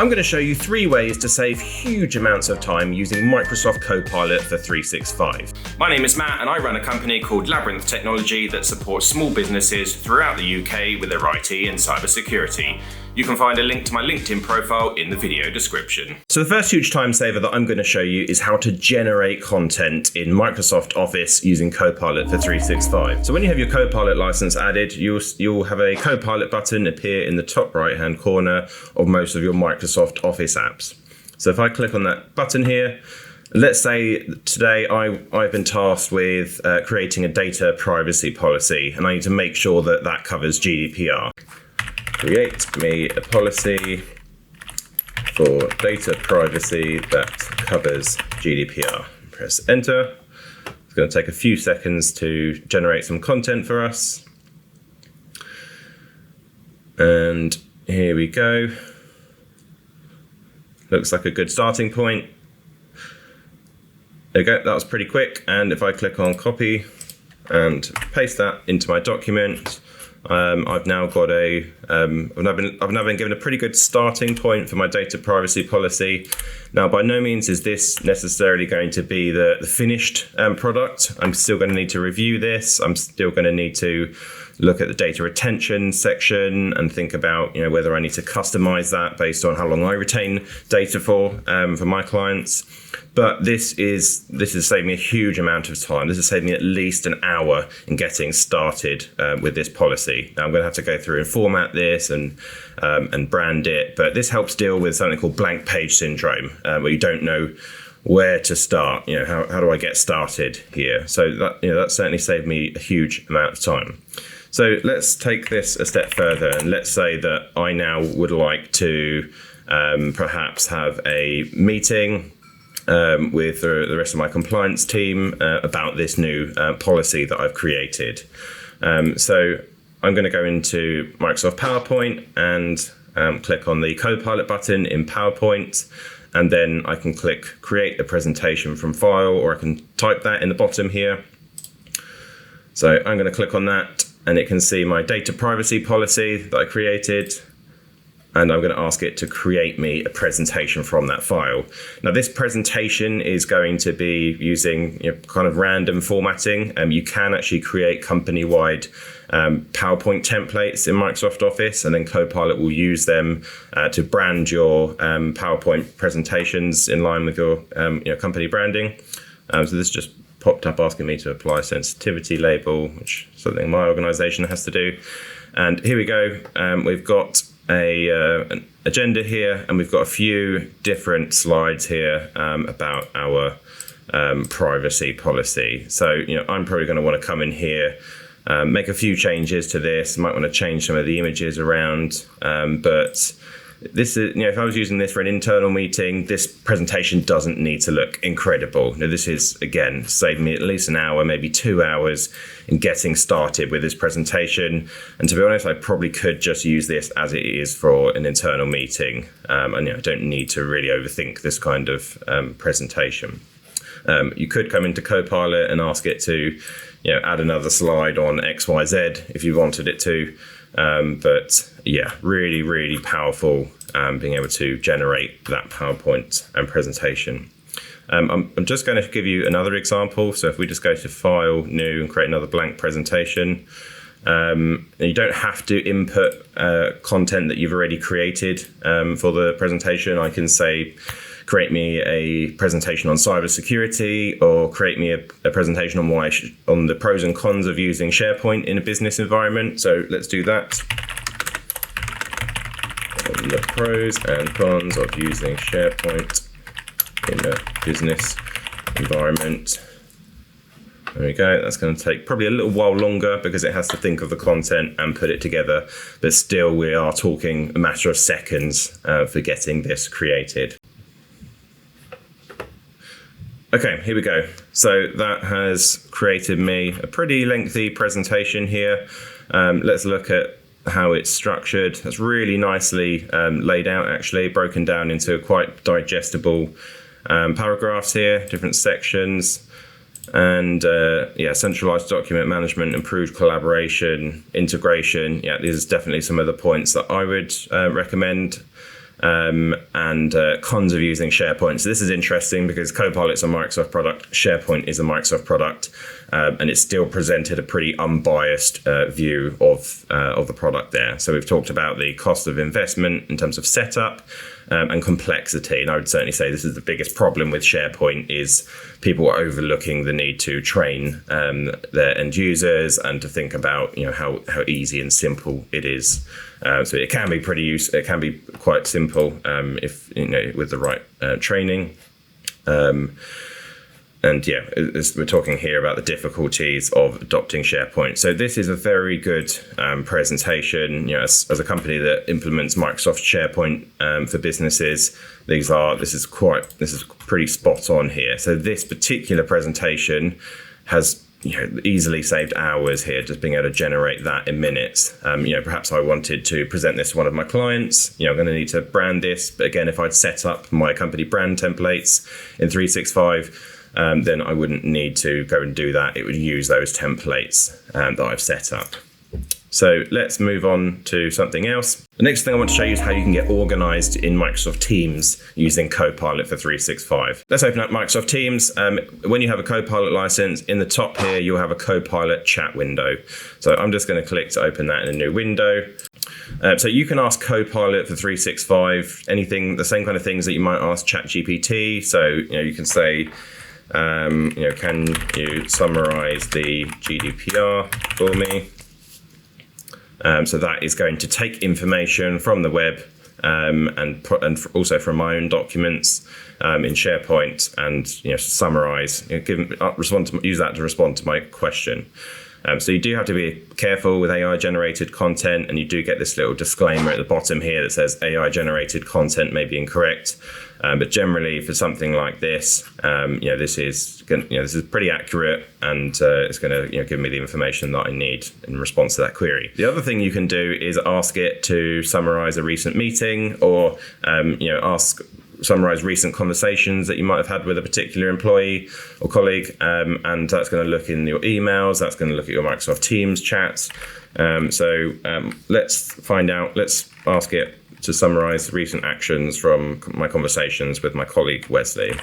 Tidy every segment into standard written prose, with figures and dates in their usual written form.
I'm going to show you 3 ways to save huge amounts of time using Microsoft Copilot for 365. My name is Matt and I run a company called Labyrinth Technology that supports small businesses throughout the UK with their IT and cybersecurity. You can find a link to my LinkedIn profile in the video description. So the first huge time saver that I'm going to show you is how to generate content in Microsoft Office using Copilot for 365. So when you have your Copilot license added, you'll have a Copilot button appear in the top right hand corner of most of your Microsoft Office apps. So if I click on that button here, let's say today I've been tasked with creating a data privacy policy, and I need to make sure that that covers GDPR. Create me a policy for data privacy that covers GDPR. Press enter. It's going to take a few seconds to generate some content for us. And here we go. Looks like a good starting point. There we go, that was pretty quick. And if I click on copy and paste that into my document, I've now got I've now been given a pretty good starting point for my data privacy policy. Now, by no means is this necessarily going to be the finished product. I'm still going to need to review this. I'm still going to need to look at the data retention section and think about, whether I need to customize that based on how long I retain data for my clients. But this is saving me a huge amount of time. This has saved me at least an hour in getting started with this policy. Now I'm going to have to go through and format this and brand it, but this helps deal with something called blank page syndrome, where you don't know where to start. How do I get started here? So that certainly saved me a huge amount of time. So let's take this a step further, and let's say that I now would like to perhaps have a meeting with the rest of my compliance team about this new policy that I've created. So I'm going to go into Microsoft PowerPoint and click on the Copilot button in PowerPoint, and then I can click Create a Presentation from File, or I can type that in the bottom here. So I'm going to click on that, and it can see my data privacy policy that I created. And I'm going to ask it to create me a presentation from that file. Now, this presentation is going to be using kind of random formatting. You can actually create company-wide PowerPoint templates in Microsoft Office, and then Copilot will use them to brand your PowerPoint presentations in line with your company branding. So this just popped up asking me to apply a sensitivity label, which is something my organization has to do. And here we go. We've got an agenda here, and we've got a few different slides here about our privacy policy. So I'm probably going to want to come in here, make a few changes to this. Might want to change some of the images around, but this is, if I was using this for an internal meeting, this presentation doesn't need to look incredible. This is, again, saving me at least an hour, maybe 2 hours in getting started with this presentation. And to be honest, I probably could just use this as it is for an internal meeting. And I don't need to really overthink this kind of presentation. You could come into Copilot and ask it to, add another slide on XYZ if you wanted it to. But yeah, really, really powerful being able to generate that PowerPoint and presentation. I'm just going to give you another example. So if we just go to File, New, and create another blank presentation, you don't have to input content that you've already created for the presentation. I can say, create me a presentation on cybersecurity, or create me a presentation on the pros and cons of using SharePoint in a business environment. So let's do that. On the pros and cons of using SharePoint in a business environment. There we go. That's going to take probably a little while longer because it has to think of the content and put it together. But still, we are talking a matter of seconds for getting this created. Okay, here we go. So that has created me a pretty lengthy presentation here. Let's look at how it's structured. That's really nicely laid out, actually, broken down into quite digestible paragraphs here, different sections. And centralized document management, improved collaboration, integration. Yeah, these are definitely some of the points that I would recommend. and cons of using SharePoint. So this is interesting because Copilot's a Microsoft product, SharePoint is a Microsoft product, and it's still presented a pretty unbiased view of the product there. So we've talked about the cost of investment in terms of setup and complexity, and I would certainly say this is the biggest problem with SharePoint is people are overlooking the need to train their end users and to think about how easy and simple it is. So it can be it can be quite simple if with the right training. And yeah, we're talking here about the difficulties of adopting SharePoint. So this is a very good presentation. As a company that implements Microsoft SharePoint for businesses, this is pretty spot on here. So this particular presentation has easily saved hours here, just being able to generate that in minutes. Perhaps I wanted to present this to one of my clients. I'm going to need to brand this, but again, if I'd set up my company brand templates in 365. Then I wouldn't need to go and do that. It would use those templates that I've set up. So let's move on to something else. The next thing I want to show you is how you can get organized in Microsoft Teams using Copilot for 365. Let's open up Microsoft Teams. When you have a Copilot license, in the top here, you'll have a Copilot chat window. So I'm just going to click to open that in a new window. So you can ask Copilot for 365 anything, the same kind of things that you might ask ChatGPT. So you can say, can you summarize the GDPR for me? So that is going to take information from the web and also from my own documents in SharePoint and summarize, use that to respond to my question. So you do have to be careful with AI generated content, and you do get this little disclaimer at the bottom here that says AI generated content may be incorrect. But generally, for something like this, this is pretty accurate, and it's going to give me the information that I need in response to that query. The other thing you can do is ask it to summarize a recent meeting, or summarize recent conversations that you might have had with a particular employee or colleague, and that's going to look in your emails. That's going to look at your Microsoft Teams chats. Let's ask it to summarize recent actions from my conversations with my colleague Wesley.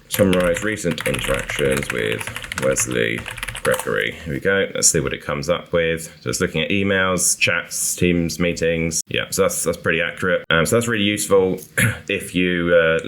Summarize recent interactions with Wesley Gregory. Here we go. Let's see what it comes up with. So it's looking at emails, chats, Teams meetings. Yeah, so that's pretty accurate. So that's really useful if you,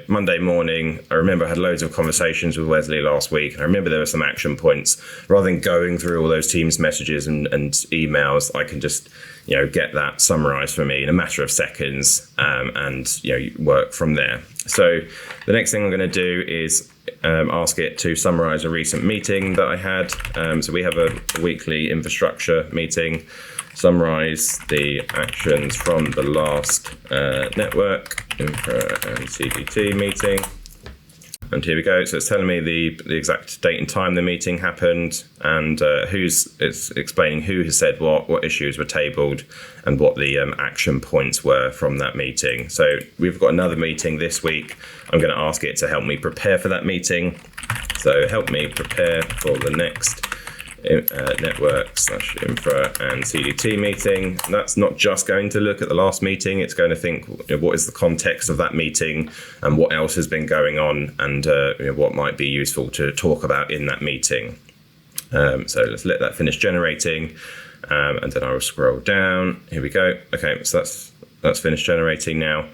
Monday morning, I remember I had loads of conversations with Wesley last week, and I remember there were some action points. Rather than going through all those Teams messages and emails, I can just get that summarized for me in a matter of seconds, and work from there. So the next thing I'm going to do is ask it to summarize a recent meeting that I had. So we have a weekly infrastructure meeting. Summarize the actions from the last network infra and CDT meeting. And here we go. So it's telling me the exact date and time the meeting happened, and it's explaining who has said what issues were tabled, and what the action points were from that meeting. So we've got another meeting this week. I'm going to ask it to help me prepare for that meeting. So help me prepare for the next network/infra and CDT meeting. And that's not just going to look at the last meeting. It's going to think what is the context of that meeting and what else has been going on, and what might be useful to talk about in that meeting. So let's let that finish generating, and then I will scroll down. Here we go. Okay, so that's finished generating now.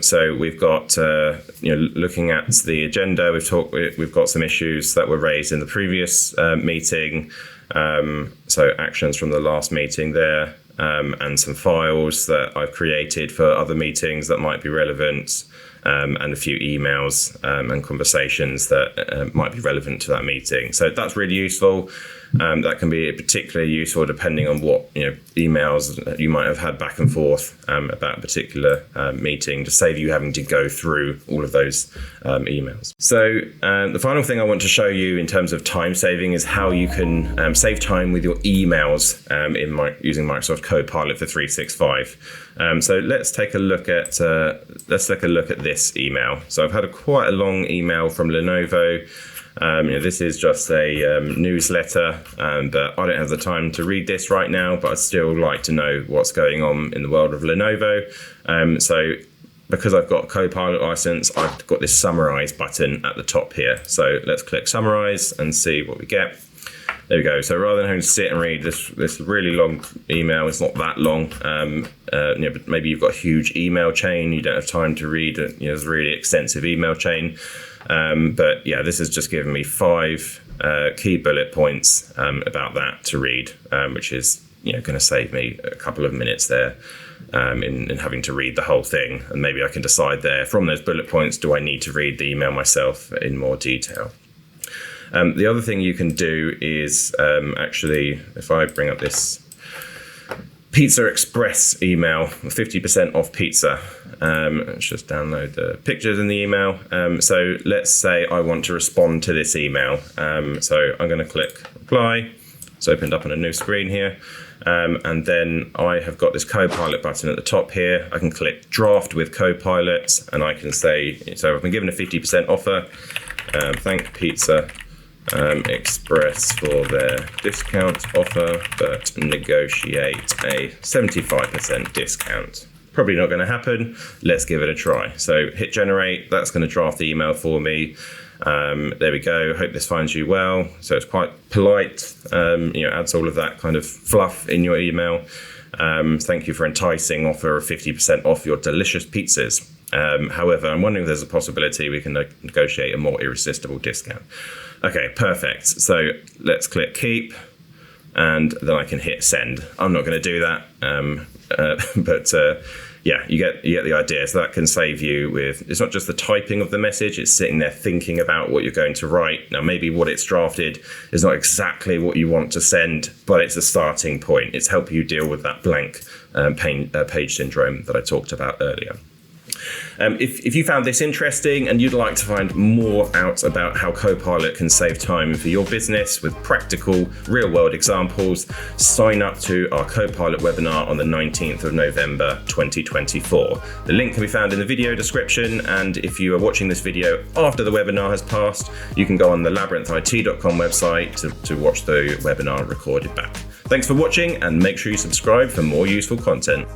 So we've got, looking at the agenda, we've got some issues that were raised in the previous meeting. So actions from the last meeting there, and some files that I've created for other meetings that might be relevant, and a few emails and conversations that might be relevant to that meeting. So that's really useful. That can be particularly useful depending on what emails you might have had back and forth about a particular meeting, to save you having to go through all of those emails. So the final thing I want to show you in terms of time saving is how you can save time with your emails using Microsoft Copilot for 365. So let's take a look at this email. So I've had quite a long email from Lenovo. This is just a newsletter, but I don't have the time to read this right now, but I'd still like to know what's going on in the world of Lenovo. So because I've got a Copilot license, I've got this summarize button at the top here. So let's click summarize and see what we get. There we go. So rather than having to sit and read this really long email, it's not that long. But maybe you've got a huge email chain, you don't have time to read it. There's a really extensive email chain. But yeah, this has just given me 5 key bullet points about that to read, which is going to save me a couple of minutes there in having to read the whole thing. And maybe I can decide there from those bullet points, do I need to read the email myself in more detail? The other thing you can do is actually, if I bring up this Pizza Express email, 50% off pizza. Let's just download the pictures in the email. So let's say I want to respond to this email. So I'm going to click reply. It's opened up on a new screen here. And then I have got this Copilot button at the top here. I can click draft with Copilot and I can say, so I've been given a 50% offer. Thank Pizza Express for their discount offer, but negotiate a 75% discount. Probably not going to happen. Let's give it a try. So hit generate. That's going to draft the email for me. There we go. Hope this finds you well. So it's quite polite. Adds all of that kind of fluff in your email. Thank you for enticing offer of 50% off your delicious pizzas. However, I'm wondering if there's a possibility we can negotiate a more irresistible discount. Okay, perfect. So let's click keep, and then I can hit send. I'm not going to do that, but yeah, you get the idea. So that can save you with, it's not just the typing of the message, it's sitting there thinking about what you're going to write. Now, maybe what it's drafted is not exactly what you want to send, but it's a starting point. It's helping you deal with that blank page syndrome that I talked about earlier. If you found this interesting and you'd like to find more out about how Copilot can save time for your business with practical real-world examples, sign up to our Copilot webinar on the 19th of November 2024. The link can be found in the video description, and if you are watching this video after the webinar has passed, you can go on the labyrinthit.com website to watch the webinar recorded back. Thanks for watching, and make sure you subscribe for more useful content.